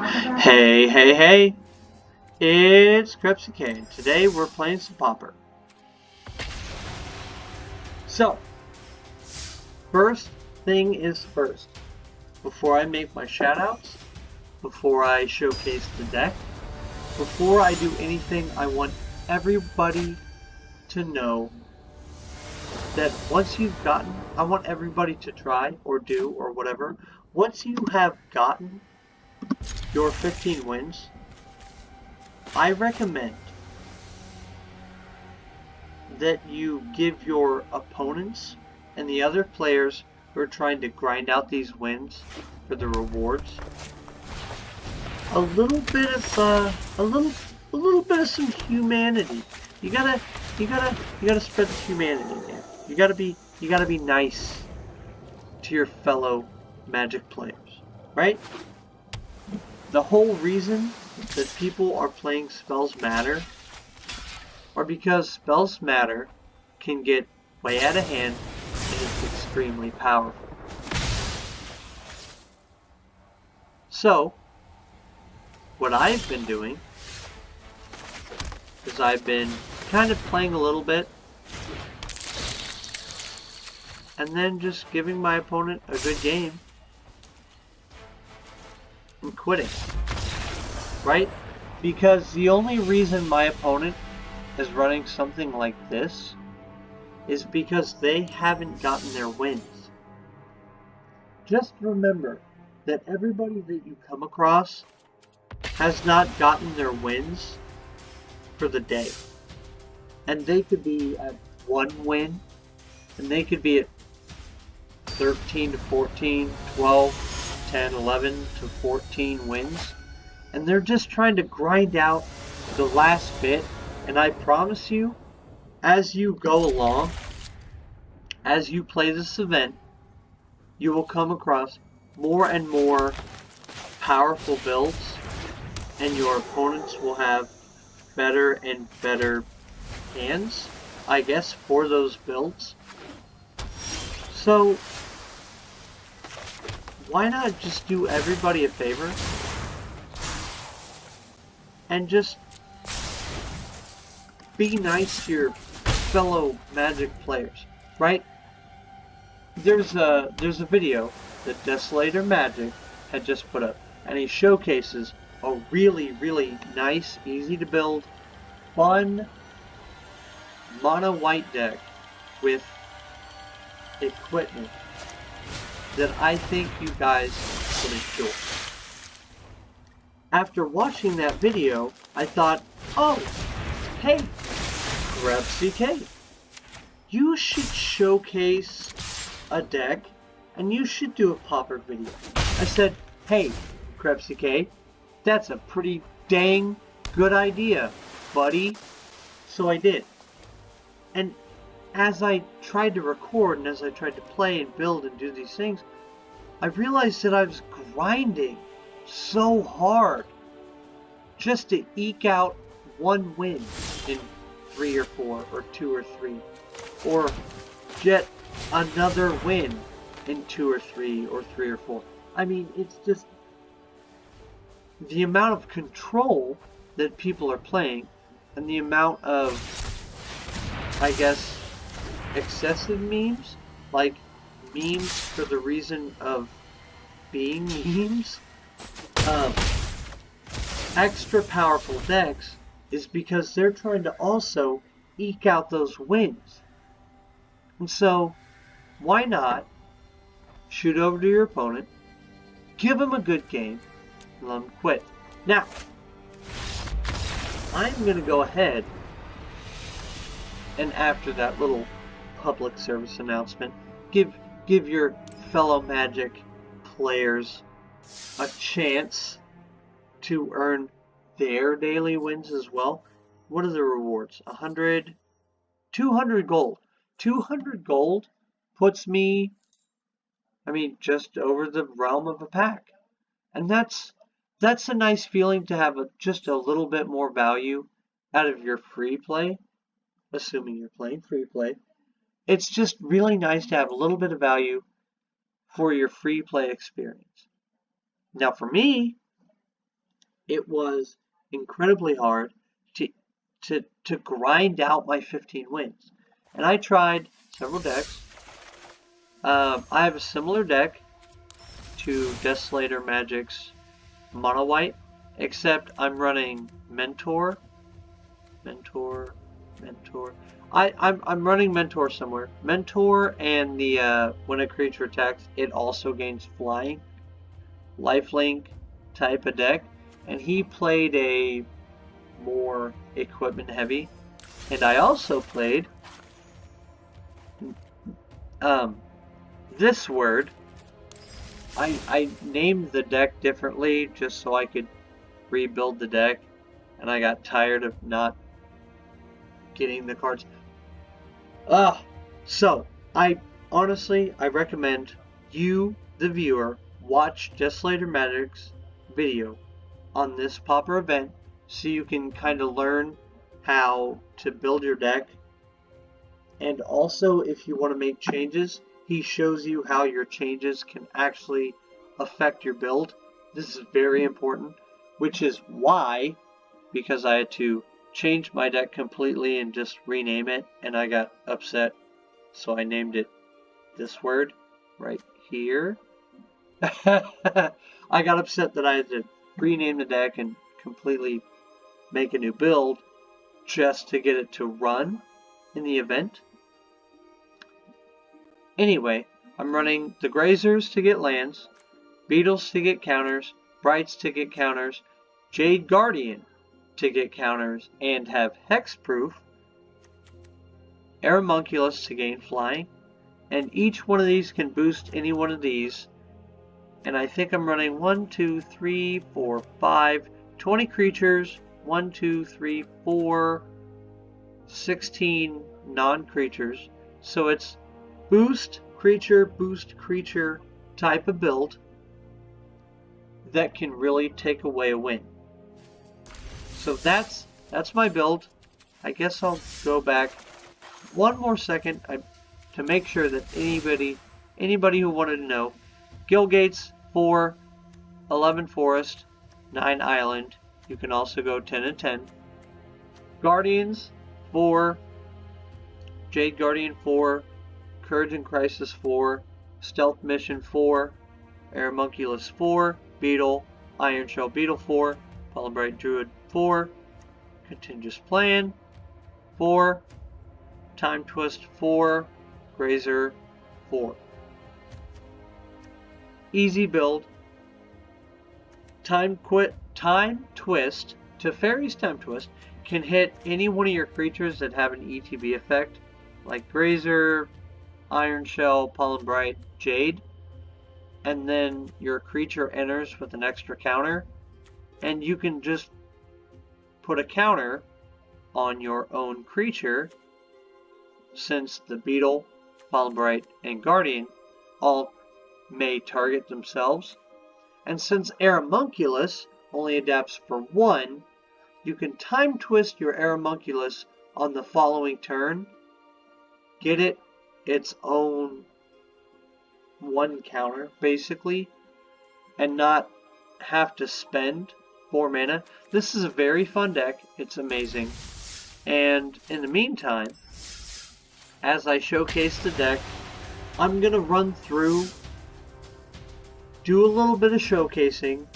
Hey, hey, hey! It's Krebsy. Today we're playing some Pauper. So, first thing is first. Before I make my shoutouts, before I showcase the deck, before I do anything, I want everybody to know that once you've gotten, I want everybody to try or do or whatever. Once you have gotten your 15 wins, I recommend that you give your opponents and the other players who are trying to grind out these wins for the rewards a little bit of some humanity. You gotta spread the humanity, man. You gotta be nice to your fellow Magic players, right? The whole reason that people are playing Spells Matter or because Spells Matter can get way out of hand and it's extremely powerful. So, what I've been doing is I've been kind of playing a little bit and then just giving my opponent a good game and quitting, right? Because the only reason my opponent is running something like this is because they haven't gotten their wins. Just remember that everybody that you come across has not gotten their wins for the day. And they could be at 1 win, and they could be at 13 to 14, 12, 10, 11 to 14 wins. And they're just trying to grind out the last bit. And I promise you, as you go along, as you play this event, you will come across more and more powerful builds, and your opponents will have better and better hands, I guess, for those builds. So, why not just do everybody a favor and just be nice to your fellow Magic players, right? There's a video that Desolator Magic had just put up, and he showcases a really nice, easy to build, fun mono white deck with equipment that I think you guys will enjoy. After watching that video, I thought, oh, hey, Krebsy, you should showcase a deck and you should do a Pauper video. I said, hey, Krebsy, that's a pretty dang good idea, buddy. So I did. And as I tried to record and as I tried to play and build and do these things, I realized that I was grinding so hard just to eke out 1 win in 3 or 4 or 2 or 3, or get another win in 2 or 3 or 3 or 4. I mean, it's just the amount of control that people are playing and the amount of, I guess, excessive memes, like memes for the reason of being memes, extra powerful decks, is because they're trying to also eke out those wins. And so, why not shoot over to your opponent, give him a good game, and let him quit. Now, I'm going to go ahead and after that little public service announcement, give your fellow Magic players a chance to earn their daily wins as well. What are the rewards? 100, 200 gold. 200 gold puts me, just over the realm of a pack. And that's a nice feeling to have just a little bit more value out of your free play, assuming you're playing free play. It's just really nice to have a little bit of value for your free play experience. Now for me, it was incredibly hard to grind out my 15 wins. And I tried several decks. I have a similar deck to Desolator Magic's Mono White, except I'm running Mentor. I'm running Mentor somewhere. Mentor and the when a creature attacks, it also gains flying. Lifelink type of deck. And he played a more equipment heavy. And I also played this word. I named the deck differently just so I could rebuild the deck, and I got tired of not getting the cards. So I recommend you, the viewer, watch Desolator Magic's video on this Pauper event so you can kind of learn how to build your deck. And also, if you want to make changes, he shows you how your changes can actually affect your build. This is very important, which is why, because I had to change my deck completely and just rename it, and I got upset, so I named it this word right here. I got upset that I had to rename the deck and completely make a new build just to get it to run in the event. Anyway, I'm running the Grazers to get lands, Beetles to get counters, Brights to get counters, Jade Guardian to get counters and have Hexproof, Aeromunculus to gain flying, and each one of these can boost any one of these. And I think I'm running 1, 2, 3, 4, 5, 20 creatures, 1, 2, 3, 4, 16 non-creatures. So it's boost creature type of build that can really take away a win. So that's my build. I guess I'll go back one more second to make sure that anybody who wanted to know, Guildgates 4, 11 Forest, 9 Island. You can also go 10 and 10. Guardians 4, Jade Guardian 4, Courage and Crisis 4, Stealth Mission 4, Aeromunculus 4, Beetle, Iron Shell Beetle 4, Polymbright Druid 4, Contingent Plan 4, Time Twist 4, Grazer 4. Easy build. Time Twist to Fairy's Time Twist can hit any one of your creatures that have an ETB effect, like Grazer, Iron Shell, Polymbright, Jade, and then your creature enters with an extra counter, and you can just put a counter on your own creature, since the Beetle, Polymbright, and Guardian all may target themselves. And since Aeromunculus only adapts for 1, you can Time Twist your Aeromunculus on the following turn, get it its own 1 counter, basically, and not have to spend 4 mana. This is a very fun deck. It's amazing. And in the meantime, as I showcase the deck, I'm going to run through, do a little bit of showcasing,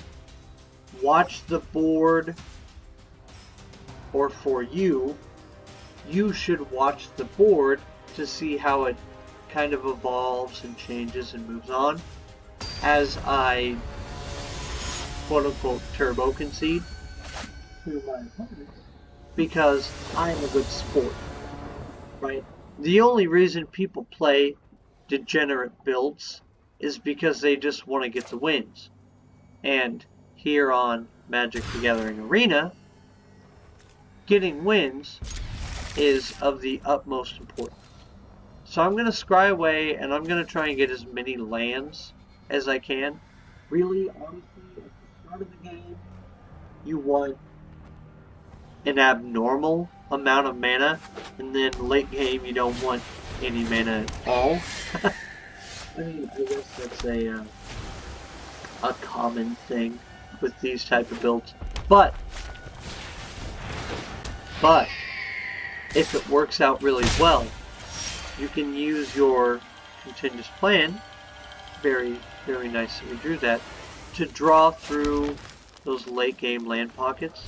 watch the board, or for you should watch the board to see how it kind of evolves and changes and moves on as I quote-unquote turbo concede to my opponents, because I am a good sport, right? The only reason people play degenerate builds is because they just want to get the wins. And here on Magic the Gathering Arena, getting wins is of the utmost importance. So I'm going to scry away, and I'm going to try and get as many lands as I can. Really, honestly, at the start of the game, you want an abnormal amount of mana, and then late game you don't want any mana at all. I mean, I guess that's a common thing with these type of builds. But if it works out really well, you can use your continuous plan, very, very nice that we drew that, to draw through those late game land pockets.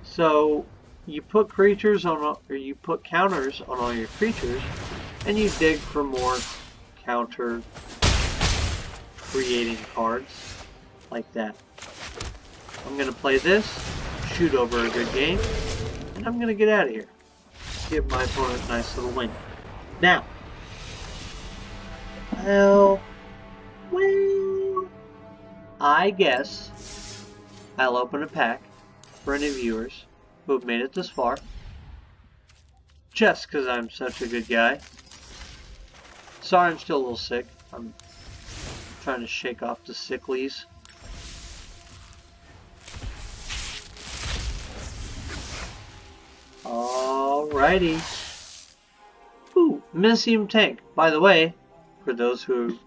So you put creatures on, or you put counters on all your creatures, and you dig for more counter creating cards like that. I'm going to play this, shoot over a good game, and I'm going to get out of here. Give my opponent a nice little win. Now, well, I guess I'll open a pack for any viewers who have made it this far, just because I'm such a good guy. Sorry, I'm still a little sick. I'm trying to shake off the sicklies. Alrighty. Ooh, Minium Tank. By the way, for those who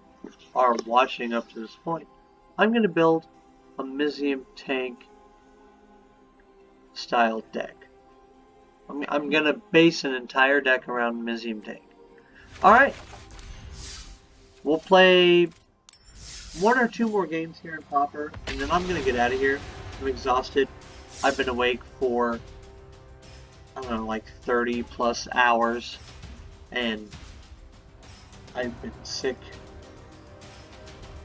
are watching up to this point, I'm going to build a Minium Tank style deck. I'm going to base an entire deck around Minium Tank. Alright. We'll play 1 or 2 more games here in Pauper, and then I'm going to get out of here. I'm exhausted. I've been awake for, I don't know, like 30 plus hours, and I've been sick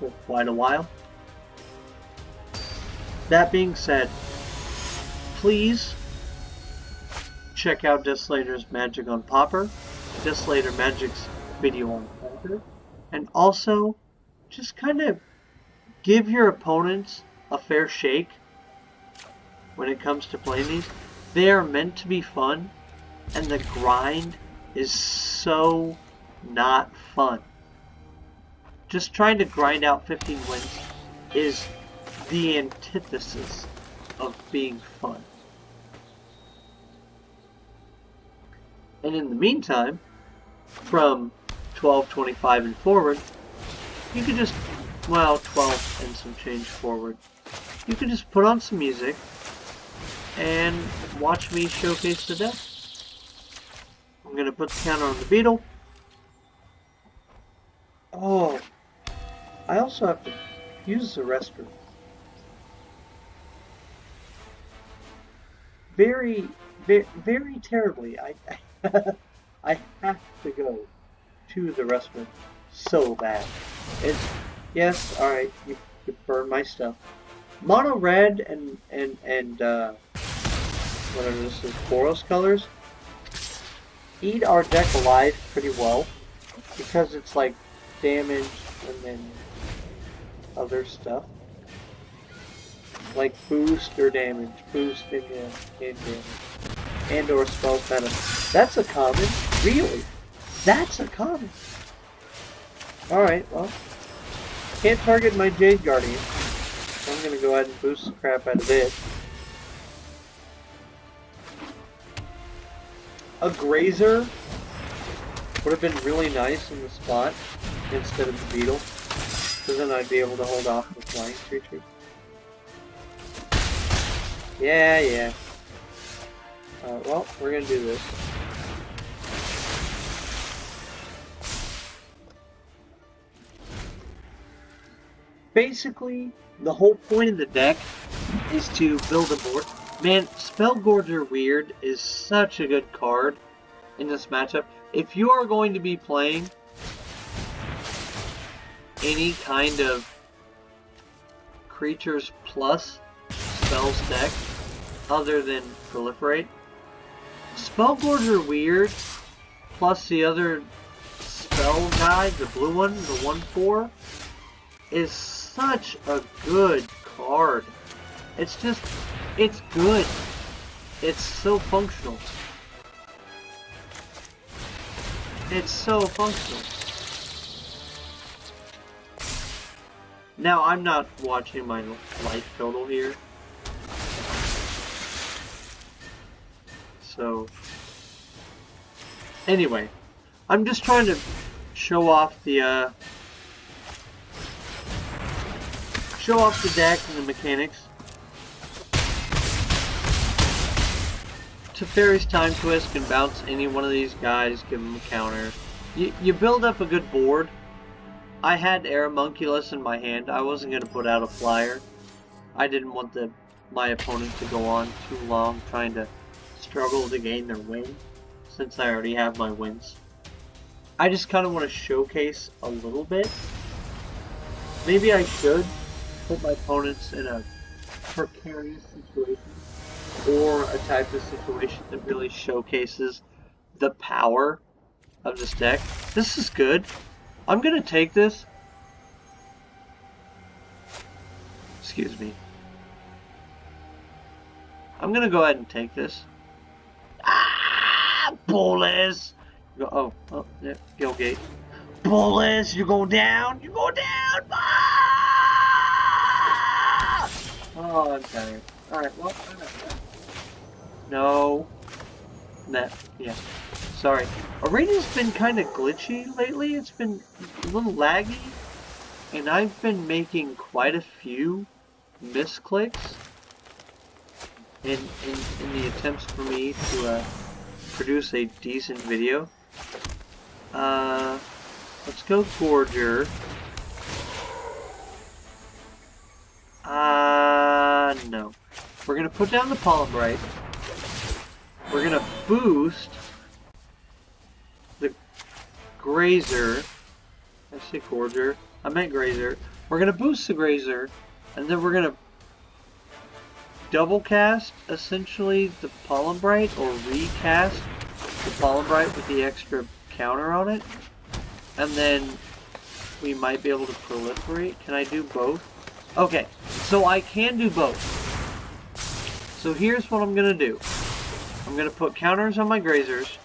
for quite a while. That being said, please check out Desolator's Magic on Pauper, Desolator Magic's video on Pauper, and also just kind of give your opponents a fair shake when it comes to playing these. They are meant to be fun, and the grind is so not fun. Just trying to grind out 15 wins is the antithesis of being fun. And in the meantime, from 12:25 and forward, you could just, well, 12 and some change forward, you could just put on some music and watch me showcase the deck. I'm going to put the counter on the beetle. Oh, I also have to use the restroom. Very, very, very terribly. I have to go to the restroom so bad. It's, yes, alright, you burn my stuff. Mono red and whatever this is, Boros colors, eat our deck alive pretty well, because it's like damage and then other stuff. Like boost or damage, boost and damage. And or spell venom. That's a common? Really? That's a common. Alright, well, can't target my Jade Guardian. So I'm gonna go ahead and boost the crap out of it. A Grazer would have been really nice in the spot instead of the Beetle, because then I'd be able to hold off the flying creature. Yeah. Well, we're gonna do this. Basically, the whole point of the deck is to build a board. Man, Spellgorger Weird is such a good card in this matchup. If you are going to be playing any kind of creatures plus spells deck other than Proliferate, Spellgorger Weird plus the other spell guy, the blue one, the 1/4, is such a good card. It's just, it's good. It's so functional. It's so functional. Now, I'm not watching my life total here. So, anyway, I'm just trying to show off the deck and the mechanics. Teferi's Time Twist can bounce any one of these guys, give them a counter. You build up a good board. I had Aeromunculus in my hand. I wasn't going to put out a flyer. I didn't want my opponent to go on too long trying to struggle to gain their win, since I already have my wins. I just kind of want to showcase a little bit. Maybe I should put my opponents in a precarious situation, or a type of situation that really showcases the power of this deck. This is good. I'm going to take this. Excuse me. I'm going to go ahead and take this. Ah! Bullis! Oh, yeah, Gilgate. Bullis, you go down! You go down! Ah! Oh, I'm tired. Alright, well, I'm not tired. No. Yeah. Sorry. Arena's been kind of glitchy lately. It's been a little laggy. And I've been making quite a few misclicks in the attempts for me to produce a decent video. Let's go Gorger. No. We're gonna put down the Polybright. We're gonna boost the Grazer. I say Gorger. I meant Grazer. We're gonna boost the Grazer, and then we're gonna double cast essentially the Polybright, or recast the Polybright with the extra counter on it, and then we might be able to proliferate. Can I do both? Okay, so I can do both. So here's what I'm gonna do. I'm gonna put counters on my Grazers.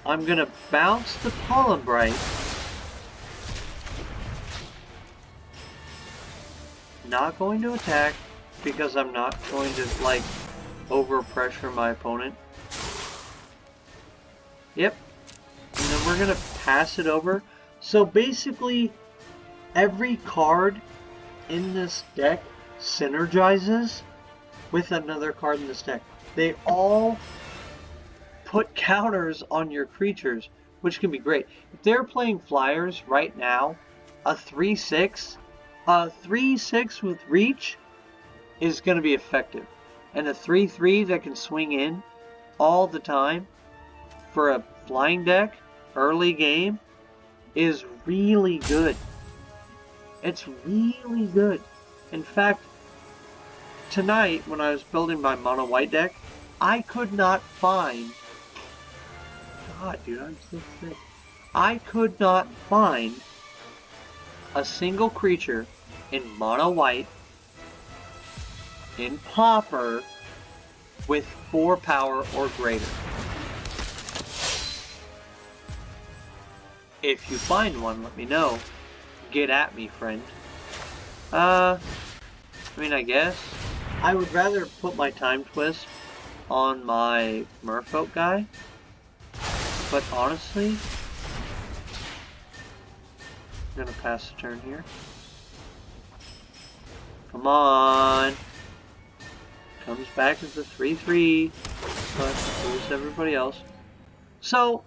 I'm gonna bounce the Polybright. Not going to attack because I'm not going to like over pressure my opponent. Yep. And then we're gonna pass it over. So basically every card in this deck synergizes with another card in this deck. They all put counters on your creatures, which can be great. If they're playing flyers right now, a 3/6 with reach is going to be effective. And a 3/3 that can swing in all the time for a flying deck early game is really good. It's really good. In fact, tonight when I was building my mono white deck, I could not find... God, dude, I'm so sick. I could not find a single creature in mono white, in Pauper, with 4 power or greater. If you find one, let me know. Get at me, friend. I mean, I guess I would rather put my Time Twist on my Merfolk guy, but honestly, I'm gonna pass the turn here. Come on. Comes back as a 3/3, but lose everybody else. So,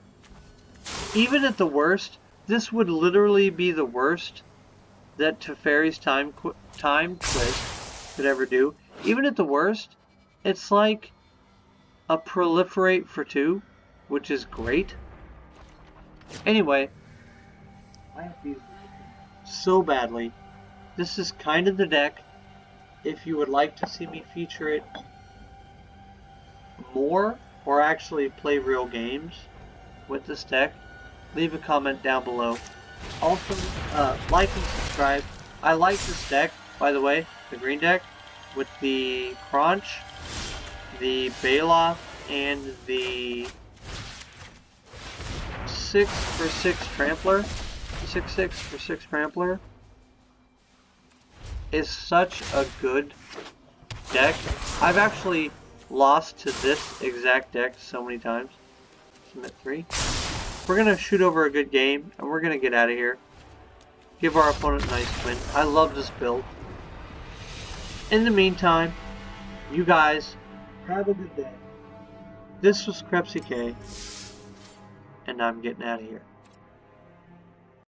even at the worst, this would literally be the worst that Teferi's Time Twist could ever do. Even at the worst, it's like a proliferate for 2, which is great. Anyway, I have these so badly. This is kind of the deck. If you would like to see me feature it more, or actually play real games with this deck, leave a comment down below. Also, like and subscribe. I like this deck, by the way, the green deck, with the Crunch, the Baloth, and the 6/6 Trampler. 6/6 for 6 Trampler is such a good deck. I've actually lost to this exact deck so many times. Submit 3. We're going to shoot over a good game, and we're going to get out of here. Give our opponent a nice win. I love this build. In the meantime, you guys have a good day. This was CK, and I'm getting out of here.